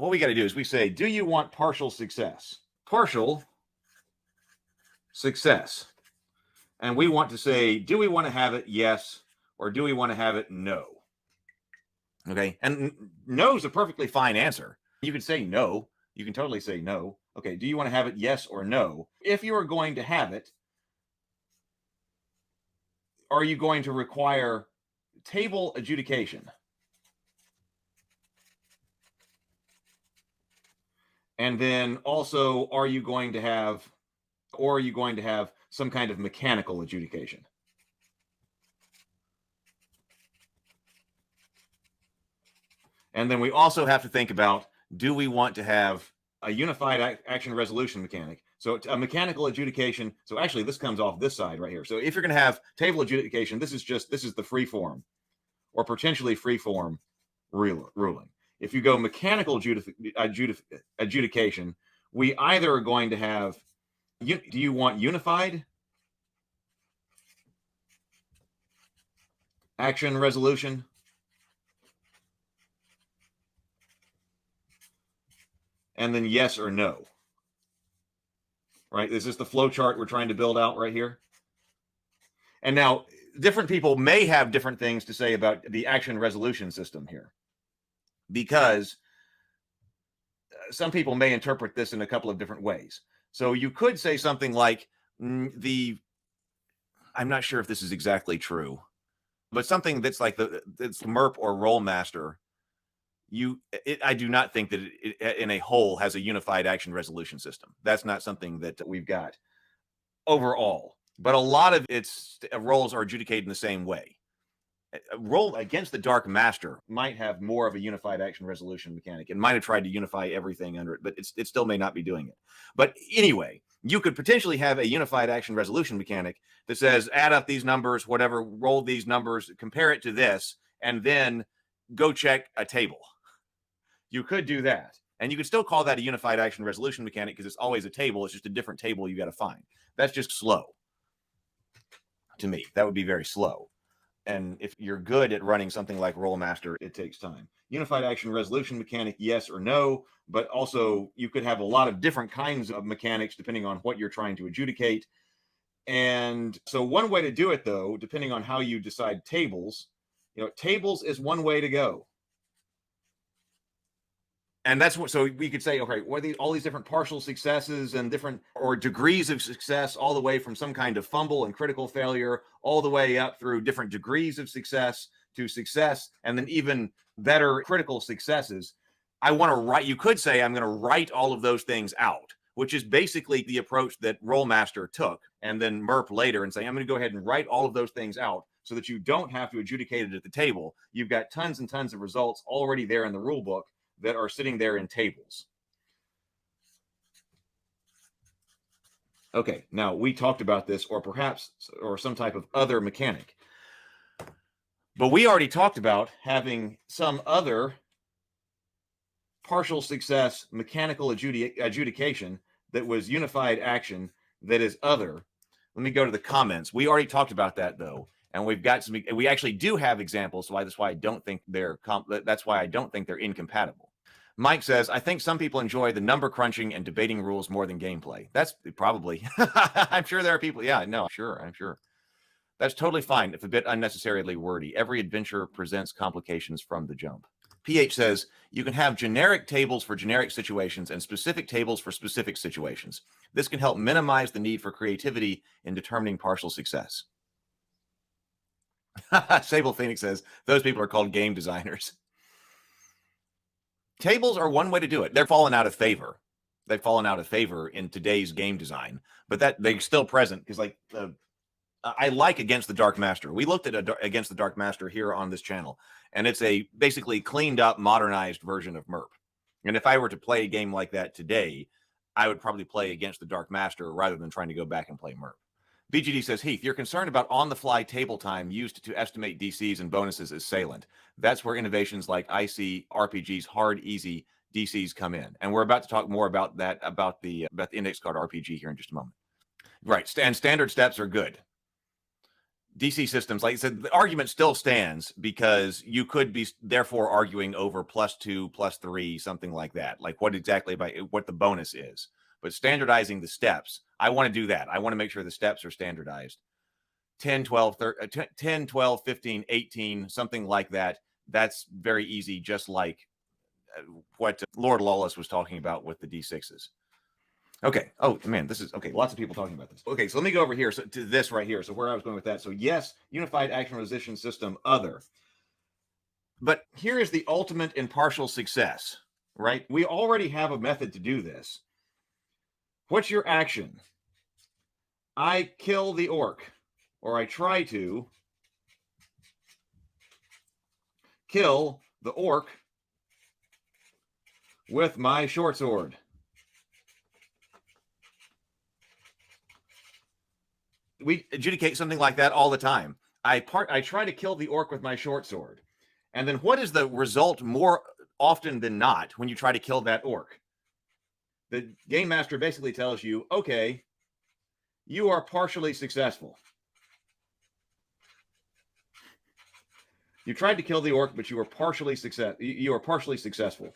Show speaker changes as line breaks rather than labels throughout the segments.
what we got to do is we say, do you want partial success? Partial success. And we want to say, do we want to have it yes, or do we want to have it no? Okay, and no is a perfectly fine answer. You can say no. You can totally say no. Okay, do you want to have it yes or no? If you are going to have it, are you going to require table adjudication? And then also, are you going to have some kind of mechanical adjudication? And then we also have to think about, do we want to have a unified action resolution mechanic? So a mechanical adjudication. So actually, this comes off this side right here. So if you're going to have table adjudication, this is the free form or potentially free form ruling. If you go mechanical adjudication, we either are going to have, do you want unified action resolution? And then yes or no. Right? Is this the flow chart we're trying to build out right here? And now, different people may have different things to say about the action resolution system here, because some people may interpret this in a couple of different ways. So you could say something like I'm not sure if this is exactly true, but something that's like it's MERP or Rolemaster. I do not think that it in a whole has a unified action resolution system. That's not something that we've got overall. But a lot of its roles are adjudicated in the same way. A role against the Dark Master might have more of a unified action resolution mechanic. It might have tried to unify everything under it, but it still may not be doing it. But anyway, you could potentially have a unified action resolution mechanic that says, add up these numbers, whatever, roll these numbers, compare it to this, and then go check a table. You could do that. And you could still call that a unified action resolution mechanic because it's always a table. It's just a different table you got to find. That's just slow. To me, that would be very slow. And if you're good at running something like Rolemaster, it takes time. Unified action resolution mechanic, yes or no, but also you could have a lot of different kinds of mechanics depending on what you're trying to adjudicate. And so one way to do it, though, depending on how you decide tables, tables is one way to go. And that's what, so we could say, okay, what are all these different partial successes and different or degrees of success, all the way from some kind of fumble and critical failure, all the way up through different degrees of success to success, and then even better critical successes. I want to write, you could say, I'm going to write all of those things out, which is basically the approach that Rolemaster took, and then MERP later, and say, I'm going to go ahead and write all of those things out so that you don't have to adjudicate it at the table. You've got tons and tons of results already there in the rule book that are sitting there in tables. Okay, now we talked about this, or some type of other mechanic. But we already talked about having some other partial success mechanical adjudication that was unified action that is other. Let me go to the comments. We already talked about that, though. And we've got some, we actually do have examples. So that's why I don't think they're incompatible. Mike says, I think some people enjoy the number crunching and debating rules more than gameplay. That's probably, I'm sure there are people. Yeah, no, I'm sure. That's totally fine if a bit unnecessarily wordy. Every adventure presents complications from the jump. PH says, you can have generic tables for generic situations and specific tables for specific situations. This can help minimize the need for creativity in determining partial success. Sable Phoenix says, those people are called game designers. Tables are one way to do it. They're fallen out of favor. They've fallen out of favor in today's game design, but that they're still present because, like, I like Against the Dark Master. We looked at Against the Dark Master here on this channel, and it's a basically cleaned up, modernized version of MERP. And if I were to play a game like that today, I would probably play Against the Dark Master rather than trying to go back and play MERP. BGD says, Heath, you're concerned about on-the-fly table time used to estimate DCs and bonuses is salient. That's where innovations like IC RPG's hard, easy DCs come in. And we're about to talk more about that, about the index card RPG here in just a moment. Right, and standard steps are good. DC systems, like I said, the argument still stands because you could be therefore arguing over +2, +3, something like that, like what exactly what the bonus is. But standardizing the steps, I want to do that. I want to make sure the steps are standardized. 10, 12, 10, 12, 15, 18, something like that. That's very easy, just like what Lord Lawless was talking about with the D6s. Okay. Oh, man, this is okay. Lots of people talking about this. Okay, so let me go over here to this right here. So where I was going with that. So yes, unified action resolution system, other. But here is the ultimate in partial success, right? We already have a method to do this. What's your action? I kill the orc, or I try to kill the orc with my short sword. We adjudicate something like that all the time. I try to kill the orc with my short sword. And then what is the result more often than not when you try to kill that orc? The game master basically tells you, okay, you are partially successful. You tried to kill the orc, but you were partially successful.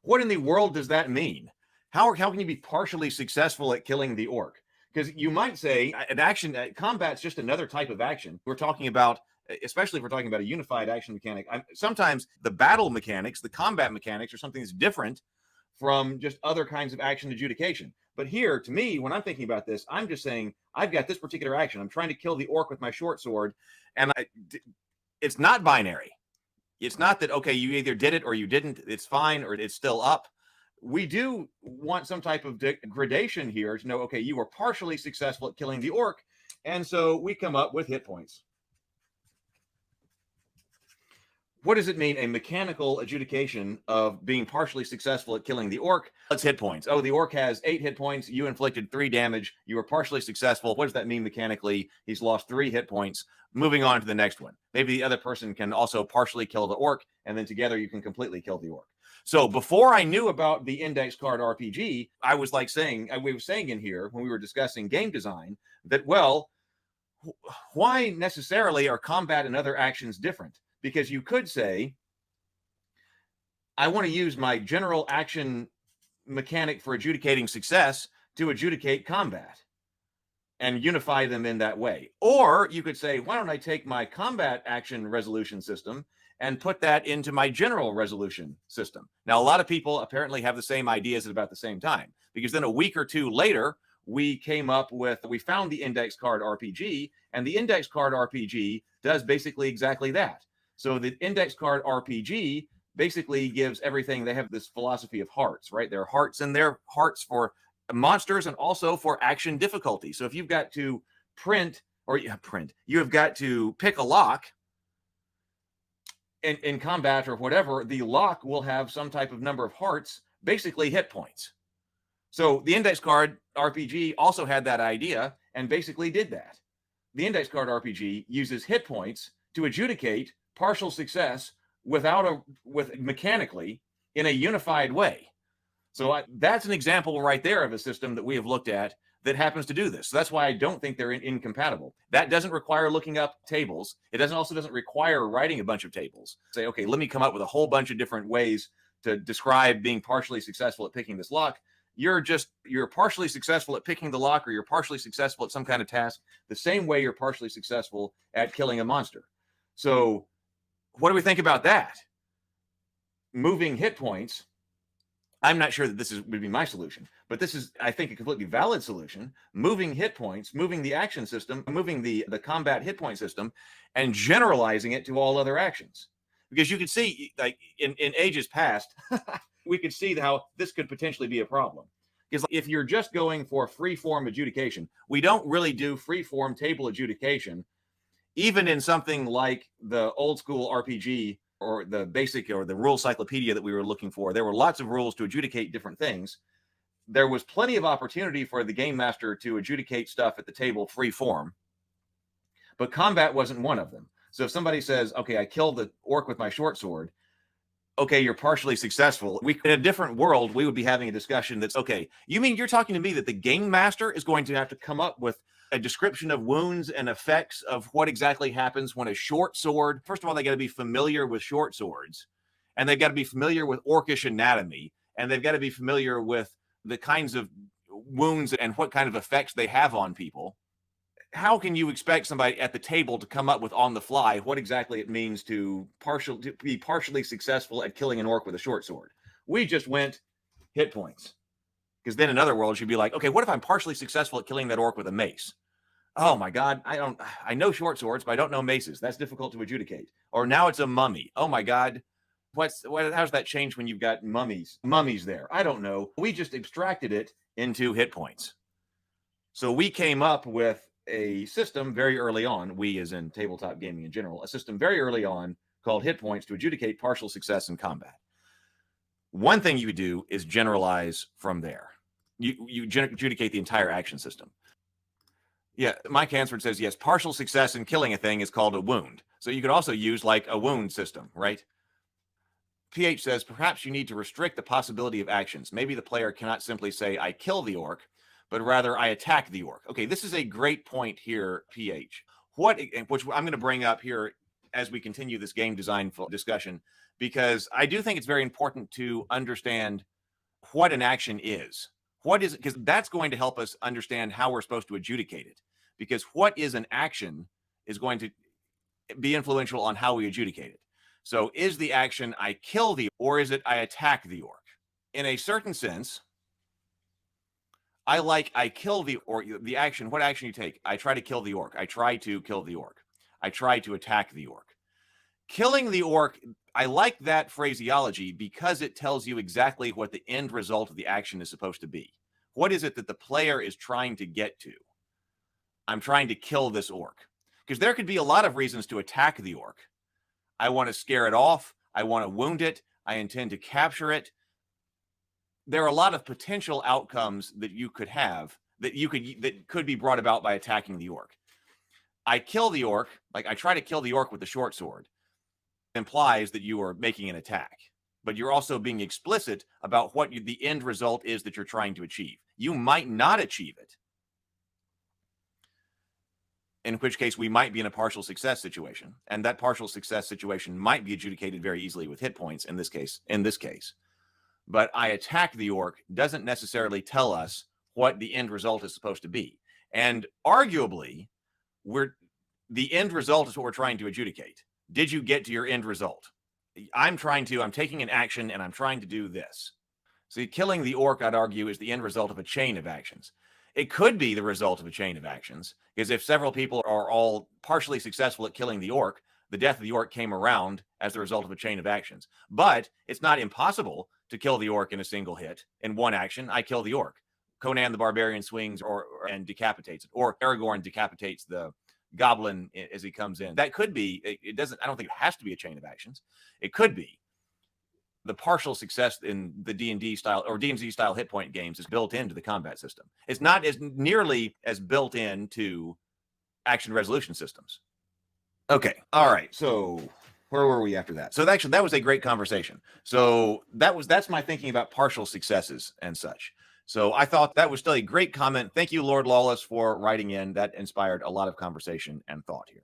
What in the world does that mean? How can you be partially successful at killing the orc? Because you might say an action, combat's just another type of action. We're talking about, especially if we're talking about a unified action mechanic. Sometimes the battle mechanics, the combat mechanics, are something that's different from just other kinds of action adjudication. But here, to me, when I'm thinking about this, I'm just saying, I've got this particular action. I'm trying to kill the orc with my short sword, and it's not binary. It's not that, okay, you either did it or you didn't. It's fine, or it's still up. We do want some type of gradation here to know, okay, you were partially successful at killing the orc, and so we come up with hit points. What does it mean, a mechanical adjudication of being partially successful at killing the orc? Let's hit points. Oh, the orc has 8 hit points. You inflicted 3 damage. You were partially successful. What does that mean mechanically? He's lost 3 hit points. Moving on to the next one. Maybe the other person can also partially kill the orc, and then together you can completely kill the orc. So before I knew about the index card RPG, I was saying in here when we were discussing game design that, well, why necessarily are combat and other actions different? Because you could say, I want to use my general action mechanic for adjudicating success to adjudicate combat and unify them in that way. Or you could say, why don't I take my combat action resolution system and put that into my general resolution system? Now, a lot of people apparently have the same ideas at about the same time, because then a week or two later, we found the index card RPG, and the index card RPG does basically exactly that. So the index card RPG basically gives everything. They have this philosophy of hearts, right? There are hearts in there, hearts for monsters and also for action difficulty. So if you've got to you have got to pick a lock in combat or whatever, the lock will have some type of number of hearts, basically hit points. So the index card RPG also had that idea and basically did that. The index card RPG uses hit points to adjudicate partial success mechanically in a unified way. So that's an example right there of a system that we have looked at that happens to do this. So that's why I don't think they're incompatible. That doesn't require looking up tables. It doesn't require writing a bunch of tables. Say, okay, let me come up with a whole bunch of different ways to describe being partially successful at picking this lock. You're partially successful at picking the lock, or you're partially successful at some kind of task, the same way you're partially successful at killing a monster. So what do we think about that? Moving hit points. I'm not sure that would be my solution, but this is, I think, a completely valid solution. Moving hit points, moving the action system, moving the combat hit point system, and generalizing it to all other actions. Because you could see, like in ages past, we could see how this could potentially be a problem. Because if you're just going for free-form adjudication, we don't really do free-form table adjudication. Even in something like the old school RPG or the basic or the rule cyclopedia that we were looking for, there were lots of rules to adjudicate different things. There was plenty of opportunity for the game master to adjudicate stuff at the table free form, but combat wasn't one of them. So if somebody says, okay, I killed the orc with my short sword, okay, you're partially successful. In a different world, we would be having a discussion that's, okay, you mean you're talking to me that the game master is going to have to come up with a description of wounds and effects of what exactly happens when a short sword, first of all, they got to be familiar with short swords, and they've got to be familiar with orcish anatomy, and they've got to be familiar with the kinds of wounds and what kind of effects they have on people. How can you expect somebody at the table to come up with on the fly what exactly it means to be partially successful at killing an orc with a short sword? We just went hit points. Because then in other worlds, you'd be like, okay, what if I'm partially successful at killing that orc with a mace? Oh my God, I know short swords, but I don't know maces. That's difficult to adjudicate. Or now it's a mummy. Oh my God, how's that change when you've got mummies there? I don't know. We just abstracted it into hit points. So we came up with a system very early on, we as in tabletop gaming in general, a system very early on called hit points to adjudicate partial success in combat. One thing you could do is generalize from there. You adjudicate the entire action system. Yeah, Mike Hansford says, yes, partial success in killing a thing is called a wound. So you could also use like a wound system, right? PH says, perhaps you need to restrict the possibility of actions. Maybe the player cannot simply say, I kill the orc, but rather I attack the orc. Okay, this is a great point here, PH. Which I'm going to bring up here as we continue this game design discussion, because I do think it's very important to understand what an action is. What is it? Because that's going to help us understand how we're supposed to adjudicate it. Because what is an action is going to be influential on how we adjudicate it. So is the action I kill the, or is it I attack the orc? In a certain sense, I kill the orc, the action, what action you take? I try to kill the orc. I try to kill the orc. I try to attack the orc. Killing the orc, I like that phraseology because it tells you exactly what the end result of the action is supposed to be. What is it that the player is trying to get to? I'm trying to kill this orc. Because there could be a lot of reasons to attack the orc. I want to scare it off. I want to wound it. I intend to capture it. There are a lot of potential outcomes that you could have that could be brought about by attacking the orc. I kill the orc, like I try to kill the orc with the short sword, implies that you are making an attack, but you're also being explicit about what the end result is that you're trying to achieve. You might not achieve it, in which case we might be in a partial success situation, and that partial success situation might be adjudicated very easily with hit points in this case. But I attack the orc doesn't necessarily tell us what the end result is supposed to be. And arguably, the end result is what we're trying to adjudicate. Did you get to your end result? I'm taking an action and I'm trying to do this. See, killing the orc, I'd argue, is the end result of a chain of actions. It could be the result of a chain of actions, because if several people are all partially successful at killing the orc, the death of the orc came around as the result of a chain of actions. But it's not impossible to kill the orc in a single hit. In one action, I kill the orc. Conan the Barbarian swings and decapitates it, or Aragorn decapitates the goblin as he comes in. That could be, I don't think it has to be a chain of actions. It could be. The partial success in the D&D style or DMZ style hit point games is built into the combat system. It's not as nearly as built into action resolution systems. Okay. All right. So where were we after that? So actually, that was a great conversation. So that's my thinking about partial successes and such. So I thought that was still a great comment. Thank you, Lord Lawless, for writing in. That inspired a lot of conversation and thought here.